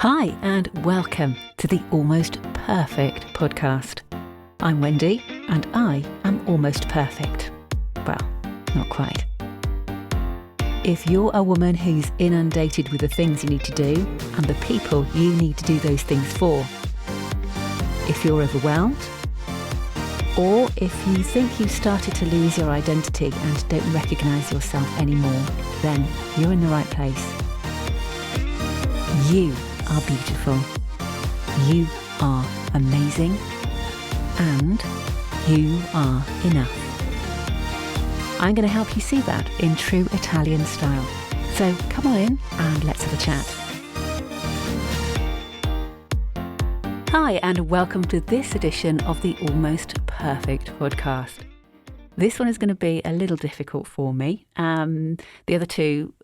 Hi and welcome to the Almost Perfect podcast. I'm Wendy and I am almost perfect. Well, not quite. If you're a woman who's inundated with the things you need to do and the people you need to do those things for, if you're overwhelmed, or if you think you've started to lose your identity and don't recognise yourself anymore, then you're in the right place. You are beautiful, you are amazing, and you are enough. I'm going to help you see that in true Italian style. So come on in and let's have a chat. Hi and welcome to this edition of the Almost Perfect podcast. This one is going to be a little difficult for me.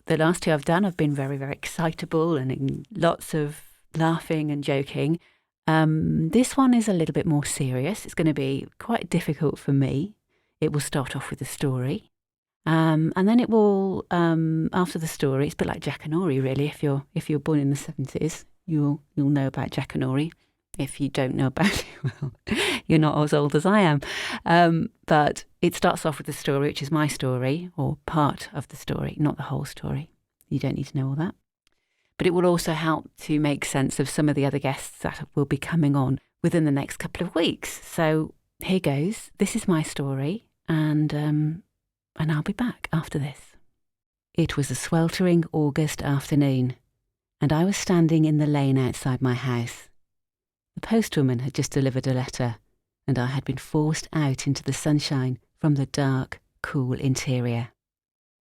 The last two I've done, I've been very, very excitable and in lots of laughing and joking. This one is a little bit more serious. It's going to be quite difficult for me. It will start off with a story. And then it will, after the story, it's a bit like Jackanory, really. If you're born in the 70s, you'll know about Jackanory. If you don't know about it, well, you're not as old as I am. But it starts off with the story, which is my story, or part of the story, not the whole story. You don't need to know all that. But it will also help to make sense of some of the other guests that will be coming on within the next couple of weeks. So here goes. This is my story, and I'll be back after this. It was a sweltering August afternoon, and I was standing in the lane outside my house. The postwoman had just delivered a letter, and I had been forced out into the sunshine from the dark, cool interior.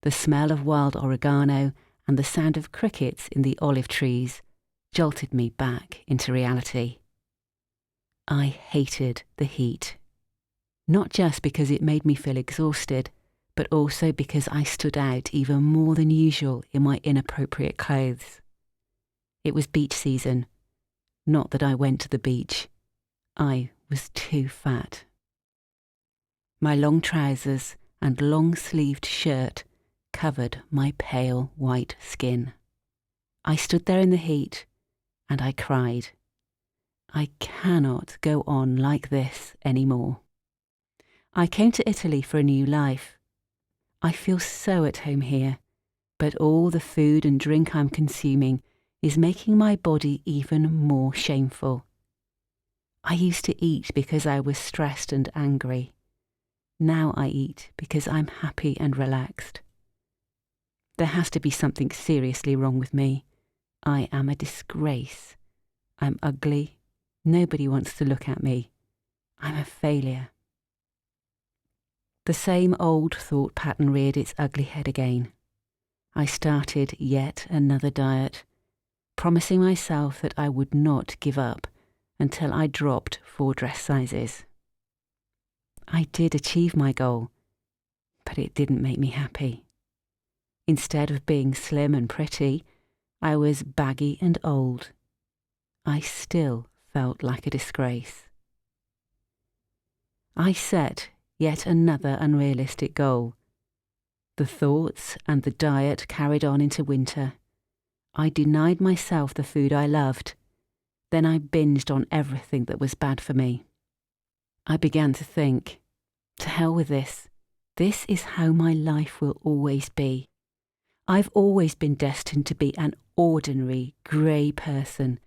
The smell of wild oregano and the sound of crickets in the olive trees jolted me back into reality. I hated the heat, not just because it made me feel exhausted, but also because I stood out even more than usual in my inappropriate clothes. It was beach season. Not that I went to the beach. I was too fat. My long trousers and long-sleeved shirt covered my pale white skin. I stood there in the heat and I cried. I cannot go on like this anymore. I came to Italy for a new life. I feel so at home here, but all the food and drink I'm consuming is making my body even more shameful. I used to eat because I was stressed and angry. Now I eat because I'm happy and relaxed. There has to be something seriously wrong with me. I am a disgrace. I'm ugly. Nobody wants to look at me. I'm a failure. The same old thought pattern reared its ugly head again. I started yet another diet, promising myself that I would not give up until I dropped 4 dress sizes. I did achieve my goal, but it didn't make me happy. Instead of being slim and pretty, I was baggy and old. I still felt like a disgrace. I set yet another unrealistic goal. The thoughts and the diet carried on into winter. I denied myself the food I loved. Then I binged on everything that was bad for me. I began to think, to hell with this. This is how my life will always be. I've always been destined to be an ordinary, grey person,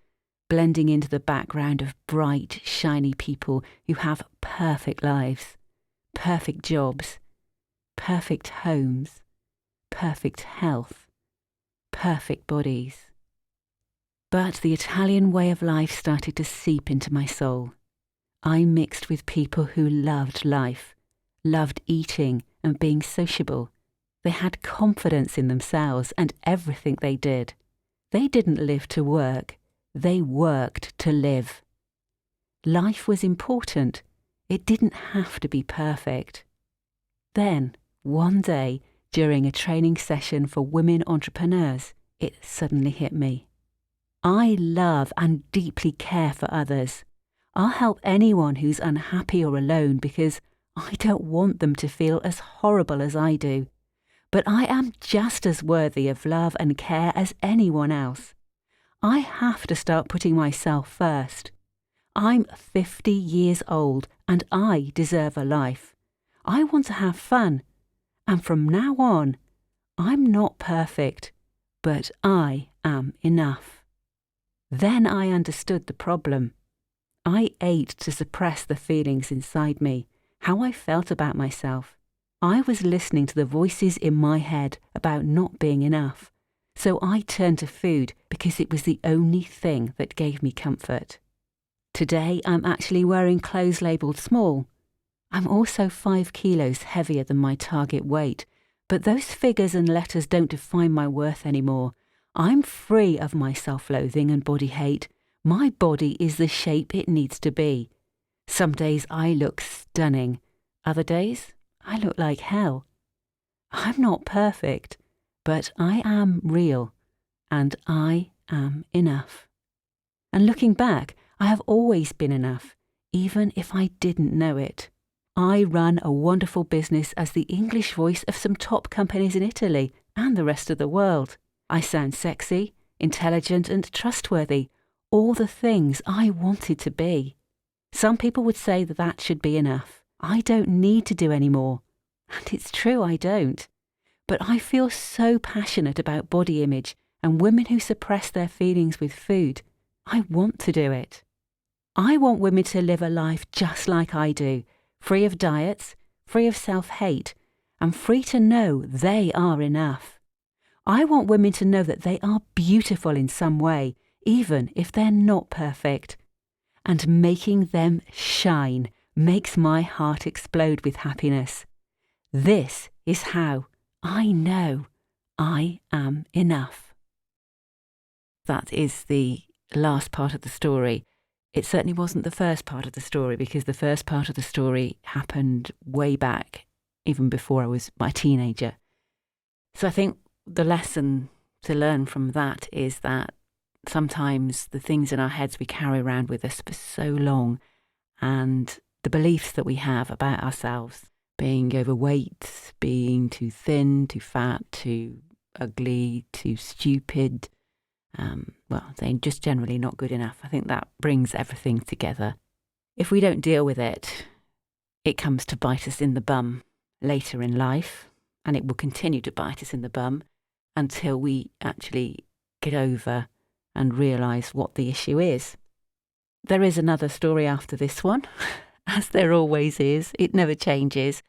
blending into the background of bright, shiny people who have perfect lives, perfect jobs, perfect homes, perfect health, perfect bodies. But the Italian way of life started to seep into my soul. I mixed with people who loved life, loved eating and being sociable. They had confidence in themselves and everything they did. They didn't live to work. They worked to live. Life was important. It didn't have to be perfect. Then, one day, during a training session for women entrepreneurs, it suddenly hit me. I love and deeply care for others. I'll help anyone who's unhappy or alone because I don't want them to feel as horrible as I do. But I am just as worthy of love and care as anyone else. I have to start putting myself first. I'm 50 years old and I deserve a life. I want to have fun. And from now on, I'm not perfect, but I am enough. Then I understood the problem. I ate to suppress the feelings inside me, how I felt about myself. I was listening to the voices in my head about not being enough. So I turned to food because it was the only thing that gave me comfort. Today I'm actually wearing clothes labelled small. I'm also 5 kilos heavier than my target weight, but those figures and letters don't define my worth anymore. I'm free of my self-loathing and body hate. My body is the shape it needs to be. Some days I look stunning. Other days I look like hell. I'm not perfect, but I am real, and I am enough. And looking back, I have always been enough, even if I didn't know it. I run a wonderful business as the English voice of some top companies in Italy and the rest of the world. I sound sexy, intelligent and trustworthy, all the things I wanted to be. Some people would say that that should be enough. I don't need to do any more. And it's true, I don't. But I feel so passionate about body image and women who suppress their feelings with food. I want to do it. I want women to live a life just like I do, free of diets, free of self-hate, and free to know they are enough. I want women to know that they are beautiful in some way, even if they're not perfect. And making them shine makes my heart explode with happiness. This is how I know I am enough. That is the last part of the story. It certainly wasn't the first part of the story, because the first part of the story happened way back, even before I was a teenager. So I think the lesson to learn from that is that sometimes the things in our heads we carry around with us for so long, and the beliefs that we have about ourselves, being overweight, being too thin, too fat, too ugly, too stupid, they're just generally not good enough. I think that brings everything together. If we don't deal with it, it comes to bite us in the bum later in life, and it will continue to bite us in the bum until we actually get over and realise what the issue is. There is another story after this one, as there always is. It never changes.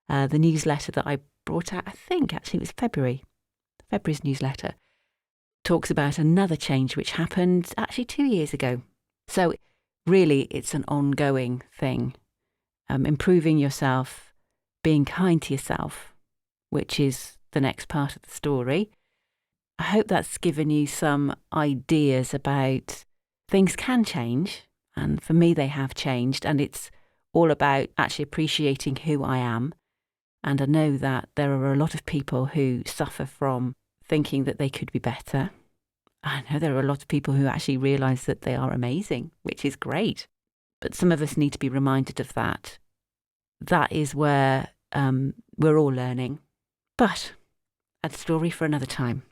The newsletter that I brought out, I think actually it was February's newsletter, talks about another change which happened actually 2 years ago. So really it's an ongoing thing. Improving yourself, being kind to yourself, which is the next part of the story. I hope that's given you some ideas about things can change, and for me they have changed, and it's all about actually appreciating who I am. And I know that there are a lot of people who suffer from thinking that they could be better. I know there are a lot of people who actually realise that they are amazing, which is great. But some of us need to be reminded of that. That is where we're all learning. But a story for another time.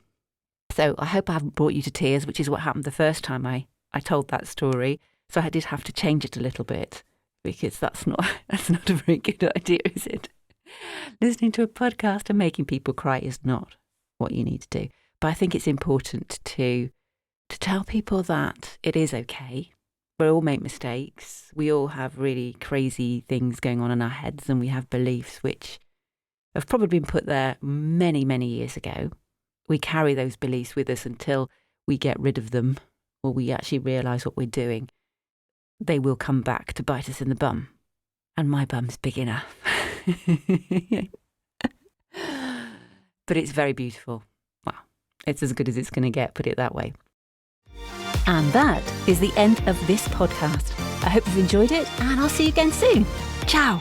So I hope I haven't brought you to tears, which is what happened the first time I told that story. So I did have to change it a little bit, because that's not a very good idea, is it? Listening to a podcast and making people cry is not what you need to do. But I think it's important to tell people that it is okay. We all make mistakes. We all have really crazy things going on in our heads, and we have beliefs which have probably been put there many, many years ago. We carry those beliefs with us until we get rid of them, or we actually realise what we're doing. They will come back to bite us in the bum. And my bum's big enough. But it's very beautiful. Well, it's as good as it's going to get, put it that way. And that is the end of this podcast. I hope you've enjoyed it, and I'll see you again soon. Ciao.